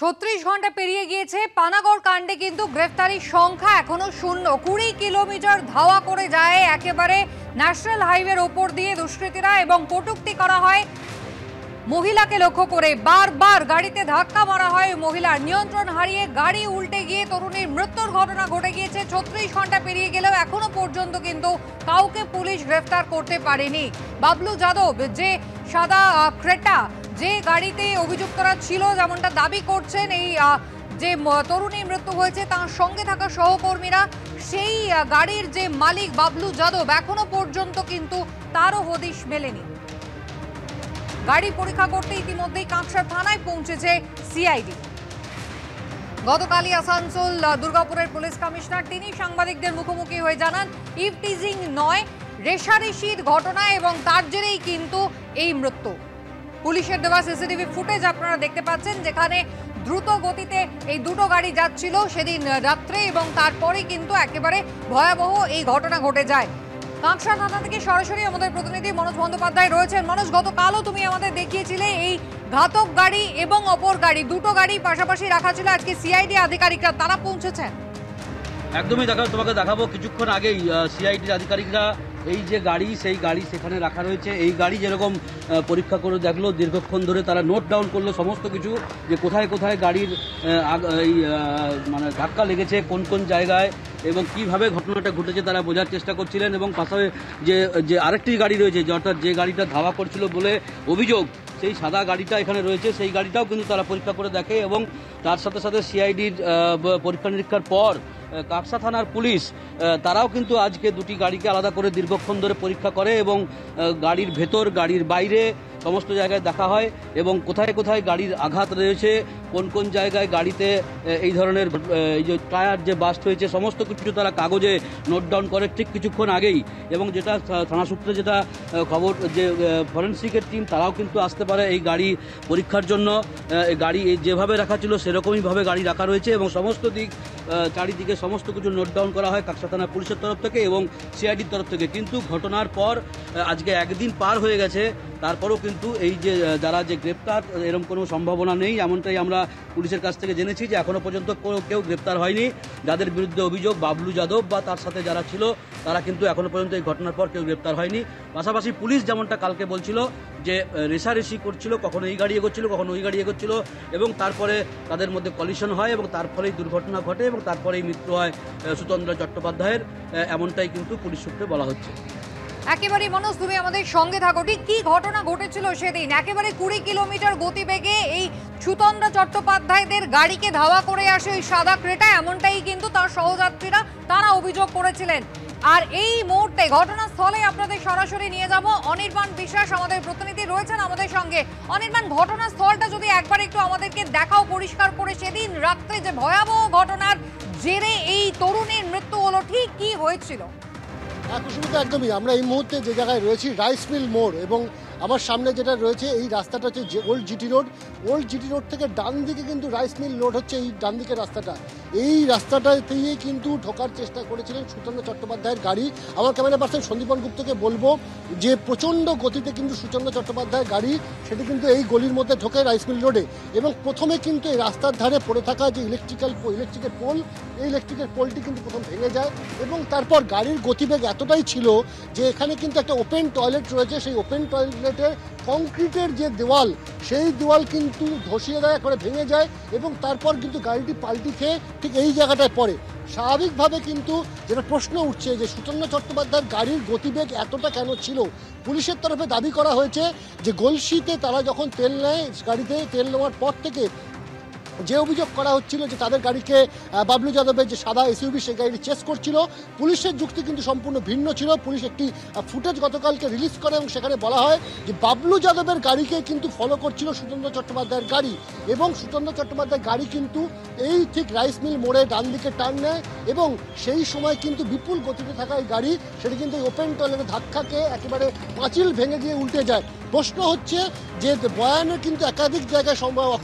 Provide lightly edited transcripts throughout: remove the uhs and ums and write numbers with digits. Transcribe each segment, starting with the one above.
৩৬ ঘন্টা পেরিয়ে গিয়েছে, পানাগড় কাণ্ডে কিন্তু গ্রেফতারির সংখ্যা এখনো শূন্য। ২০ কিলোমিটার ধাওয়া করে যায় একেবারে ন্যাশনাল হাইওয়ের ওপর দিয়ে দুষ্কৃতীরা এবং কটূক্তি করা হয় মহিলাকে লক্ষ্য করে। বারবার গাড়িতে ধাক্কা মারা হয় মহিলার, নিয়ন্ত্রণ হারিয়ে গাড়ি উল্টে গিয়ে তরুণীর মৃত্যুর ঘটনা ঘটে গিয়েছে। ৩৬ ঘন্টা পেরিয়ে গেলেও এখনো পর্যন্ত কিন্তু কাউকে পুলিশ গ্রেফতার করতে পারেনি। বাবলু যাদব, যে সাদা ক্রেটা, যে গাড়িতে অভিযুক্তরা ছিল, যেমনটা দাবি করছেন এই যে তরুণীর মৃত্যু হয়েছে তার সঙ্গে থাকা সহকর্মীরা, সেই গাড়ির যে মালিক বাবলু যাদব, এখনো পর্যন্ত কিন্তু তারও হদিশ মেলেনি। গাড়ি পরীক্ষা করতে ইতিমধ্যেই কাঁকসা থানায় পৌঁছেছে সিআইডি। গতকালই আসানসোল দুর্গাপুরের পুলিশ কমিশনার তিনি সাংবাদিকদের মুখোমুখি হয়ে জানান, ইভটিজিং নয়, রেষারেষির ঘটনা এবং তার জেরেই কিন্তু এই মৃত্যু। পুলিশের দেওয়া সিসিটিভি ফুটেজ আপনারা দেখতে পাচ্ছেন, যেখানে দ্রুত গতিতে এই দুটো গাড়ি যাচ্ছিল সেদিন রাত্রে এবং তারপরে কিন্তু একেবারে ভয়াবহ এই ঘটনা ঘটে যায়। কাঁকসা থানা থেকে সরাসরি আমাদের প্রতিনিধি মনোজ বন্দ্যোপাধ্যায় রয়েছেন। মনোজ, গতকালও তুমি আমাদের দেখিয়েছিলে এই ঘাতক গাড়ি এবং অপর গাড়ি, দুটো গাড়ি পাশাপাশি রাখা ছিল। আজকে সিআইডি আধিকারিকরা তারা পৌঁছেছেন। একদমই তোমাকে দেখাবো কিছুক্ষণ আগেই সিআইডির আধিকারিকরা এই যে গাড়ি, সেই গাড়ি সেখানে রাখা রয়েছে। এই গাড়ি যেরকম পরীক্ষা করে দেখলো, দীর্ঘক্ষণ ধরে তারা নোট ডাউন করলো সমস্ত কিছু, যে কোথায় কোথায় গাড়ির এই মানে ধাক্কা লেগেছে, কোন কোন জায়গায় এবং কিভাবে ঘটনাটা ঘটেছে তারা বোঝার চেষ্টা করছিলেন। এবং পাশে যে আরেকটি গাড়ি রয়েছে, অর্থাৎ যে গাড়িটা ধাওয়া করছিল বলে অভিযোগ, সেই সাদা গাড়িটা এখানে রয়েছে, সেই গাড়িটাও কিন্তু তারা পরীক্ষা করে দেখে। এবং তার সাথে সাথে সিআইডির পরীক্ষা নিরীক্ষার পর কাঁকসা থানার পুলিশ তারাও কিন্তু আজকে দুটি গাড়িকে আলাদা করে দীর্ঘক্ষণ ধরে পরীক্ষা করে এবং গাড়ির ভেতর, গাড়ির বাইরে সমস্ত জায়গায় দেখা হয় এবং কোথায় কোথায় গাড়ির আঘাত রয়েছে, কোন কোন জায়গায় গাড়িতে এই ধরনের এই যে টায়ার যে বাস্ট হয়েছে, সমস্ত কিছু তারা কাগজে নোট ডাউন করে ঠিক কিছুক্ষণ আগেই। এবং যেটা থানা সূত্রে যেটা খবর, যে ফরেন্সিকের টিম তারাও কিন্তু আসতে পারে এই গাড়ি পরীক্ষার জন্য। গাড়ি যেভাবে রাখা ছিল সেরকমইভাবে গাড়ি রাখা রয়েছে এবং সমস্ত দিক চারিদিকে সমস্ত কিছু নোট ডাউন করা হয় কাঁকসা থানা পুলিশের তরফ থেকে এবং সিআইডির তরফ থেকে। কিন্তু ঘটনার পর আজকে একদিন পার হয়ে গেছে, তারপরেও কিন্তু এই যে যারা যে গ্রেপ্তার, এরকম কোনো সম্ভাবনা নেই, এমনটাই আমরা পুলিশের কাছ থেকে জেনেছি যে এখনো পর্যন্ত কেউ গ্রেপ্তার হয়নি। যাদের বিরুদ্ধে অভিযোগ, বাবলু যাদব বা তার সাথে যারা ছিল, তারা কিন্তু এখনো পর্যন্ত এই ঘটনার পর কেউ গ্রেপ্তার হয়নি। পাশাপাশি পুলিশ যেমনটা কালকে বলছিল যে রেষারেষি করছিল, কখনো এই গাড়ি এগোচ্ছিল, কখনো ওই গাড়ি এগোচ্ছিল এবং তারপরে তাদের মধ্যে কলিশন হয় এবং তার ফলেই দুর্ঘটনা ঘটে এবং তারপরেই মৃত্যু হয় সুতন্দ্র চট্টোপাধ্যায়ের, এমনটাই কিন্তু পুলিশ সূত্রে বলা হচ্ছে। একেবারে মনোজ, তুমি আমাদের সঙ্গে থাকো। ঠিক কি ঘটনা ঘটেছিল সেদিন? একেবারে ২০ কিলোমিটার গতিবেগে এই সুতন্দ্র চট্টোপাধ্যায়দের গাড়িকে ধাওয়া করে আসে ওই সাদা ক্রেটা, এমনটাই কিন্তু তার সহযাত্রীরা তারা অভিযোগ করেছিলেন। আর এই মুহূর্তে ঘটনাস্থলে আপনাদের সরাসরি নিয়ে যাব। অনির্বাণ বিশ্বাস আমাদের প্রতিনিধি রয়েছেন আমাদের সঙ্গে। অনির্বাণ, ঘটনাস্থলটা যদি একবার একটু আমাদেরকে দেখাও পরিষ্কার করে। সেদিন রাত্রে যে ভয়াবহ ঘটনার জেরে এই তরুণীর মৃত্যু হলো, ঠিক কি হয়েছিল? কুসুমিতা, একদমই আমরা এই মুহূর্তে যে জায়গায় রয়েছি রাইস মিল মোড়, এবং আমার সামনে যেটা রয়েছে এই রাস্তাটা হচ্ছে যে old GT road. Old GT road থেকে ডান দিকে কিন্তু রাইস মিল রোড হচ্ছে এই ডান দিকের রাস্তাটা। এই রাস্তাটাতেই কিন্তু ঢোকার চেষ্টা করেছিলেন সুচন্দ্র চট্টোপাধ্যায়ের গাড়ি। আমার ক্যামেরা পার্সন সন্দীপন গুপ্তকে বলবো যে প্রচণ্ড গতিতে কিন্তু সুচন্দ্র চট্টোপাধ্যায়ের গাড়ি সেটি কিন্তু এই গলির মধ্যে ঢোকে রাইস মিল রোডে। এবং প্রথমে কিন্তু এই রাস্তার ধারে পড়ে থাকা যে ইলেকট্রিকের পোল, এই ইলেকট্রিকের পোলটি কিন্তু প্রথম ভেঙে যায় এবং তারপর গাড়ির গতিবেগ এতটাই ছিল যে এখানে কিন্তু একটা ওপেন টয়লেট রয়েছে, সেই ওপেন টয়লেটের কংক্রিটের যে দেওয়াল, সেই দেওয়াল কিন্তু ধসিয়ে দেয়, করে ভেঙে যায় এবং তারপর কিন্তু গাড়িটি পাল্টি খেয়ে ঠিক এই জায়গাটায় পড়ে। স্বাভাবিকভাবে কিন্তু যেটা প্রশ্ন উঠছে যে সুচন্দ্র চট্টোপাধ্যায়ের গাড়ির গতিবেগ এতটা কেন ছিল। পুলিশের তরফে দাবি করা হয়েছে যে গলসিতে তারা যখন তেল নেয়, গাড়িতে তেল নেওয়ার পর থেকে যে অভিযোগ করা হচ্ছিল যে তাদের গাড়িকে বাবলু যাদবের যে সাদা এসইউভি সেই গাড়িটি চেস করছিল। পুলিশের যুক্তি কিন্তু সম্পূর্ণ ভিন্ন ছিল। পুলিশ একটি ফুটেজ গতকালকে রিলিজ করে এবং সেখানে বলা হয় যে বাবলু যাদবের গাড়িকে কিন্তু ফলো করছিল সুচন্দ্র চট্টোপাধ্যায়ের গাড়ি এবং সুচন্দ্র চট্টোপাধ্যায়ের গাড়ি কিন্তু এই ঠিক রাইস মিল মোড়ে ডান দিকে টার্ন নেয় এবং সেই সময় কিন্তু বিপুল গতিতে থাকা এই গাড়ি সেটি কিন্তু ওপেন টয়লেটে ধাক্কা খেয়ে একেবারে পাঁচিল ভেঙে গিয়ে উল্টে যায়। প্রশ্ন হচ্ছে যে বয়ানের কিন্তু একাধিক জায়গায়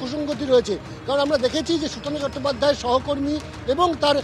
অসঙ্গতি রয়েছে, কারণ আমরা দেখেছি যে সুতনু চট্টোপাধ্যায়ের সহকর্মী এবং তার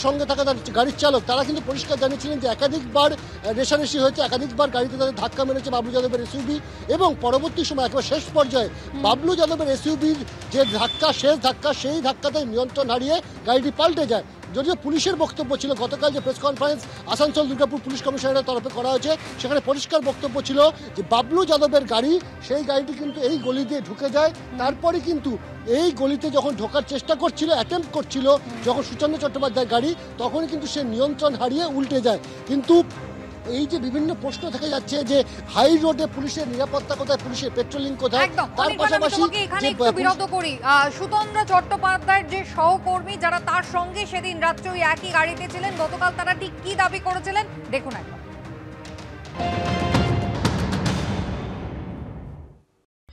সঙ্গে থাকা তার গাড়ির চালক তারা কিন্তু পরিষ্কার জানিয়েছিলেন যে একাধিকবার রেশারেশি হয়েছে, একাধিকবার গাড়িতে তাদের ধাক্কা মেরেছে বাবলু যাদবের এসইউবি, এবং পরবর্তী সময় একেবারে শেষ পর্যায়ে বাবলু যাদবের এসইউবির যে ধাক্কা, শেষ ধাক্কা, সেই ধাক্কাতে নিয়ন্ত্রণ হারিয়ে গাড়িটি পাল্টে যায়। যদিও পুলিশের বক্তব্য ছিল, গতকাল যে press conference Asansol Durgapur police কমিশনারের তরফে করা হয়েছে সেখানে পরিষ্কার বক্তব্য ছিল যে বাবলু যাদবের গাড়ি, সেই গাড়িটি কিন্তু এই গলি দিয়ে ঢুকে যায়। তারপরে কিন্তু এই গলিতে যখন ঢোকার চেষ্টা করছিল, অ্যাটেম্প করছিল যখন সুচন্দ্র চট্টোপাধ্যায়ের গাড়ি, তখনই কিন্তু সে নিয়ন্ত্রণ হারিয়ে উল্টে যায়। কিন্তু এই যে বিভিন্ন প্রশ্ন থেকে যাচ্ছে যে হাই রোডে পুলিশের নিরাপত্তা কোথায়, পুলিশের পেট্রোলিং কোথায়, তার পাশাপাশি বিরত করি সুতন্দ্র চট্টোপাধ্যায়ের যে সহকর্মী যারা তার সঙ্গে সেদিন রাত্রে ওই একই গাড়িতে ছিলেন, গতকাল তারা ঠিক কি দাবি করেছিলেন দেখুন একবার।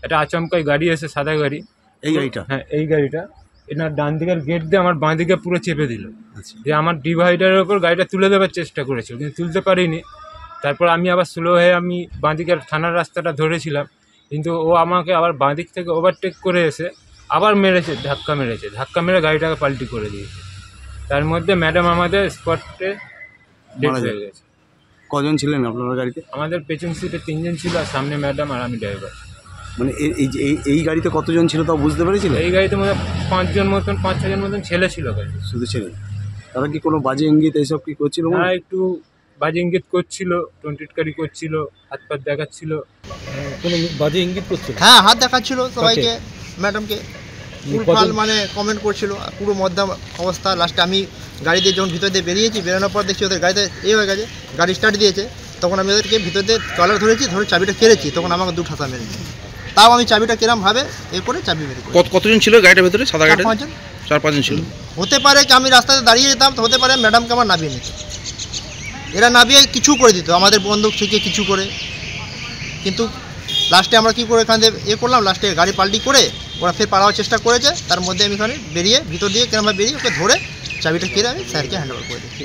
এটা আচমকাই গাড়ি এসে, সাদা গাড়ি, এই গাড়িটা, হ্যাঁ এই গাড়িটা এনার ডান দিকের গেট দিয়ে আমার বাঁ দিকে পুরো চেপে দিল। যে আমার ডিভাইডারের ওপর গাড়িটা তুলে দেওয়ার চেষ্টা করেছিল, কিন্তু তুলতে পারিনি। তারপর আমি আবার স্লো হয়ে আমি বাঁ দিকের থানার রাস্তাটা ধরেছিলাম, কিন্তু ও আমাকে আবার বাঁ দিক থেকে ওভারটেক করে এসে আবার মেরেছে, ধাক্কা মেরে গাড়িটাকে পাল্টি করে দিয়েছে। তার মধ্যে ম্যাডাম আমাদের স্পটে ডেথ হয়ে গেছে। কজন ছিলেন আপনার গাড়িতে? আমাদের পেছন সিটে 3 জন ছিল, আর সামনে ম্যাডাম আর আমি ড্রাইভার। মানে এই গাড়িতে কতজন ছিল তাও বুঝতে পেরেছিল? এই গাড়িতে মনে 5 মতন 5-6 জন মতন ছেলে ছিল গাড়ি। শুধু ছেলে? তারা কি কোনো বাজে ইঙ্গিত এইসব কি করছিল? হ্যাঁ, একটু বাজে ইঙ্গিত করছিল, টোনটিটকারি করছিল, হাত পা দেখাচ্ছিল। কোনো বাজে ইঙ্গিত করছিল? হ্যাঁ, হাত দেখাচ্ছিল সবাইকে, ম্যাডামকে ফুলফাল মানে কমেন্ট করছিল, পুরো মধ্যম অবস্থা। লাস্টে আমি গাড়ি দিয়ে যখন ভিতর দিয়ে বেরিয়েছি, বেরোনোর পর দেখছি ওদের গাড়িতে হয়ে গেছে, গাড়ি স্টার্ট দিয়েছে। তখন আমি ওদেরকে ভিতর দিয়ে কলার ধরেছি, ধরে চাবিটা কেড়েছি। তখন আমাকে 2 ঠাসা মেরেছে। তাও আমি চাবিটা কেরাম ভাবে করে চাবি মেরে। কতজন ছিল গাড়িটার ভেতরে? সাদা গাড়িটা 4-5 জন ছিল। হতে পারে কি আমি রাস্তাতে দাঁড়িয়ে যেতাম, তো হতে পারে ম্যাডামকে আমার নামিয়ে নিত, এরা নামিয়ে কিছু করে দিত আমাদের বন্দুক থেকে কিছু করে। কিন্তু লাস্টে আমরা কী করে এখান থেকে করলাম, লাস্টে গাড়ি পাল্টি করে ওরা ফের পালানোর চেষ্টা করেছে। তার মধ্যে আমি এখানে বেরিয়ে ভিতর দিয়ে কেরমভাবে বেরিয়ে ওকে ধরে চাবিটা কেড়ে আমি স্যারকে হ্যান্ড ওভার করে দিচ্ছি।